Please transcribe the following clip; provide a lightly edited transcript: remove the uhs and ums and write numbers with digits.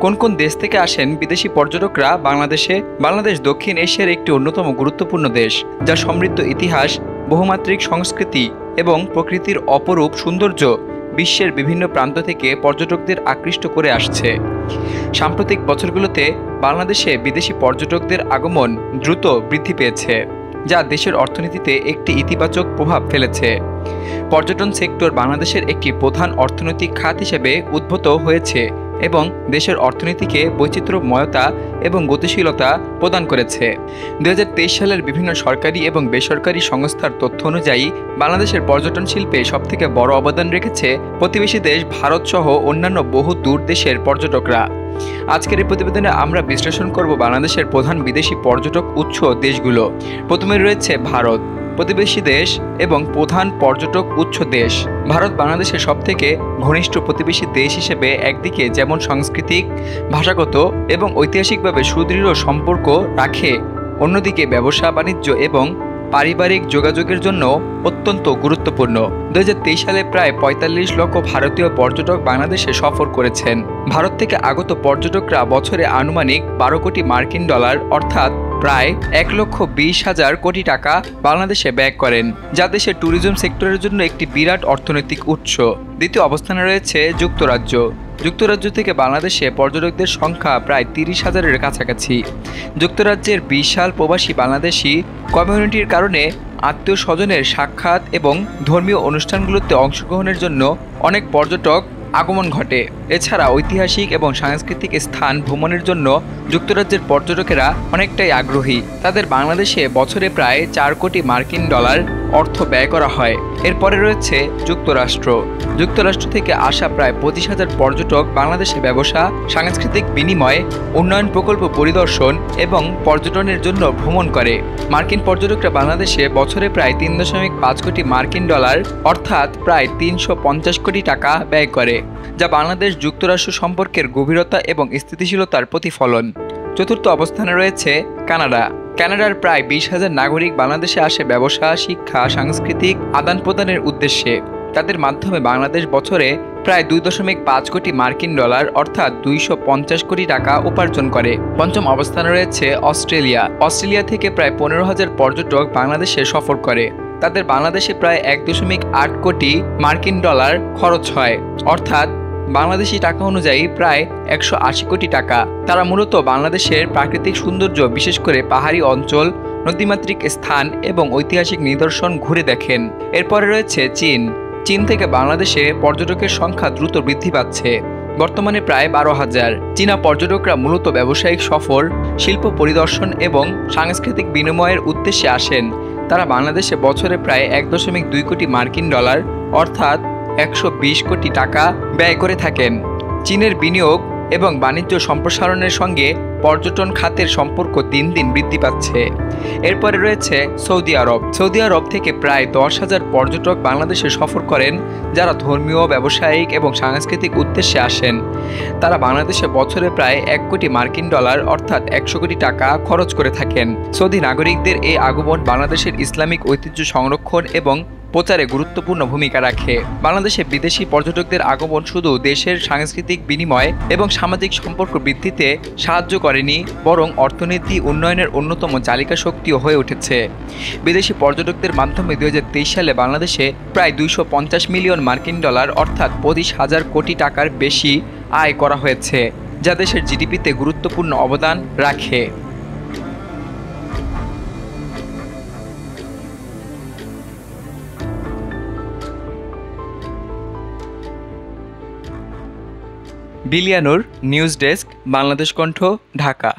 কোন কোন দেশ থেকে আসেন বিদেশি পর্যটকরা বাংলাদেশে? বাংলাদেশ দক্ষিণ এশিয়ার একটি অন্যতম গুরুত্বপূর্ণ দেশ, যা সমৃদ্ধ ইতিহাস, বহুমাত্রিক সংস্কৃতি এবং প্রকৃতির অপরূপ সৌন্দর্য বিশ্বের বিভিন্ন প্রান্ত থেকে পর্যটকদের আকৃষ্ট করে আসছে। সাম্প্রতিক বছরগুলোতে বাংলাদেশে বিদেশি পর্যটকদের আগমন দ্রুত বৃদ্ধি পেয়েছে, যা দেশের অর্থনীতিতে একটি ইতিবাচক প্রভাব ফেলেছে। পর্যটন সেক্টর বাংলাদেশের একটি প্রধান অর্থনৈতিক খাত হিসেবে উদ্ভূত হয়েছে এবং দেশের অর্থনীতিকে বৈচিত্র্যময়তা এবং গতিশীলতা প্রদান করেছে। 2023 সালের বিভিন্ন সরকারি এবং বেসরকারি সংস্থার তথ্য অনুযায়ী বাংলাদেশের পর্যটন শিল্পে সবথেকে বড় অবদান রেখেছে প্রতিবেশী দেশ ভারত সহ অন্যান্য বহু দূর দেশের পর্যটকরা। আজকের এই প্রতিবেদনে আমরা বিশ্লেষণ করব বাংলাদেশের প্রধান বিদেশি পর্যটক উৎস দেশগুলো। প্রথমে রয়েছে ভারত, প্রতিবেশী দেশ এবং প্রধান পর্যটক উৎস দেশ। ভারত বাংলাদেশের সবথেকে ঘনিষ্ঠ প্রতিবেশী দেশ হিসেবে একদিকে যেমন সাংস্কৃতিক, ভাষাগত এবং ঐতিহাসিকভাবে সুদৃঢ় সম্পর্ক রাখে, অন্যদিকে ব্যবসা বাণিজ্য এবং পারিবারিক যোগাযোগের জন্য অত্যন্ত গুরুত্বপূর্ণ। 2023 সালে প্রায় 45 লক্ষ ভারতীয় পর্যটক বাংলাদেশে সফর করেছেন। ভারত থেকে আগত পর্যটকরা বছরে আনুমানিক 12 কোটি মার্কিন ডলার অর্থাৎ প্রায় 1,20,000 কোটি টাকা বাংলাদেশে ব্যয় করেন, যা দেশের ট্যুরিজম সেক্টরের জন্য একটি বিরাট অর্থনৈতিক উৎস। দ্বিতীয় অবস্থানে রয়েছে যুক্তরাজ্য। যুক্তরাজ্য থেকে বাংলাদেশে পর্যটকদের সংখ্যা প্রায় 30,000-এর কাছাকাছি। যুক্তরাজ্যের বিশাল প্রবাসী বাংলাদেশি কমিউনিটির কারণে আত্মীয় স্বজনের সাক্ষাৎ এবং ধর্মীয় অনুষ্ঠানগুলোতে অংশগ্রহণের জন্য অনেক পর্যটক আগমন ঘটে। এছাড়া ঐতিহাসিক এবং সাংস্কৃতিক স্থান ভ্রমণের জন্য যুক্তরাজ্যের পর্যটকেরা অনেকটাই আগ্রহী। তাদের বাংলাদেশে বছরে প্রায় 4 কোটি মার্কিন ডলার অর্থ ব্যয় করা হয়। এরপরে রয়েছে যুক্তরাষ্ট্র। যুক্তরাষ্ট্র থেকে আসা প্রায় 25,000 পর্যটক বাংলাদেশে ব্যবসা, সাংস্কৃতিক বিনিময়, উন্নয়ন প্রকল্প পরিদর্শন এবং পর্যটনের জন্য ভ্রমণ করে। মার্কিন পর্যটকরা বাংলাদেশে বছরে প্রায় 3.5 কোটি মার্কিন ডলার অর্থাৎ প্রায় 350 কোটি টাকা ব্যয় করে, যা বাংলাদেশ যুক্তরাষ্ট্র সম্পর্কের গভীরতা এবং স্থিতিশীলতার প্রতিফলন। চতুর্থ অবস্থানে রয়েছে কানাডা। কানাডার প্রায় 20,000 নাগরিক বাংলাদেশে আসে ব্যবসা, শিক্ষা, সাংস্কৃতিক আদান প্রদানের উদ্দেশ্যে। তাদের মাধ্যমে বাংলাদেশ বছরে প্রায় 2.5 কোটি মার্কিন ডলার অর্থাৎ 250 কোটি টাকা উপার্জন করে। পঞ্চম অবস্থানে রয়েছে অস্ট্রেলিয়া। অস্ট্রেলিয়া থেকে প্রায় 15,000 পর্যটক বাংলাদেশে সফর করে। তাদের বাংলাদেশে প্রায় 1.8 কোটি মার্কিন ডলার খরচ হয়, অর্থাৎ বাংলাদেশি টাকা অনুযায়ী প্রায় 180 কোটি টাকা। তারা মূলত বাংলাদেশের প্রাকৃতিক সৌন্দর্য, বিশেষ করে পাহাড়ি অঞ্চল, নদীমাতৃক স্থান এবং ঐতিহাসিক নিদর্শন ঘুরে দেখেন। এরপরে রয়েছে চীন। চীন থেকে বাংলাদেশে পর্যটকের সংখ্যা দ্রুত বৃদ্ধি পাচ্ছে, বর্তমানে প্রায় 12,000। চীনা পর্যটকরা মূলত ব্যবসায়িক সফর, শিল্প পরিদর্শন এবং সাংস্কৃতিক বিনিময়ের উদ্দেশ্যে আসেন। তারা বাংলাদেশে বছরে প্রায় 1.2 কোটি মার্কিন ডলার অর্থাৎ 120 কোটি টাকা ব্যয় করে থাকেন। চীনের বিনিয়োগ এবং বাণিজ্য সম্প্রসারণের সঙ্গে পর্যটন খাতের সম্পর্ক দিন দিন বৃদ্ধি পাচ্ছে। এরপরে রয়েছে সৌদি আরব। সৌদি আরব থেকে প্রায় 10,000 পর্যটক বাংলাদেশে সফর করেন, যারা ধর্মীয়, ব্যবসায়িক এবং সাংস্কৃতিক উদ্দেশ্যে আসেন। তারা বাংলাদেশে বছরে প্রায় 1 কোটি মার্কিন ডলার অর্থাৎ 100 কোটি টাকা খরচ করে থাকেন। সৌদি নাগরিকদের এই আগমন বাংলাদেশের ইসলামিক ঐতিহ্য সংরক্ষণ এবং প্রচারে গুরুত্বপূর্ণ ভূমিকা রাখে। বাংলাদেশে বিদেশি পর্যটকদের আগমন শুধু দেশের সাংস্কৃতিক বিনিময় এবং সামাজিক সম্পর্ক বৃদ্ধিতে সাহায্য করেনি, বরং অর্থনীতি উন্নয়নের অন্যতম চালিকা শক্তিও হয়ে উঠেছে। বিদেশি পর্যটকদের মাধ্যমে 2023 সালে বাংলাদেশে প্রায় 250 মিলিয়ন মার্কিন ডলার অর্থাৎ 25,000 কোটি টাকার বেশি আয় করা হয়েছে, যা দেশের জিডিপিতে গুরুত্বপূর্ণ অবদান রাখে। বিলিয়ানুর, নিউজ ডেস্ক, বাংলাদেশ কণ্ঠ, ঢাকা।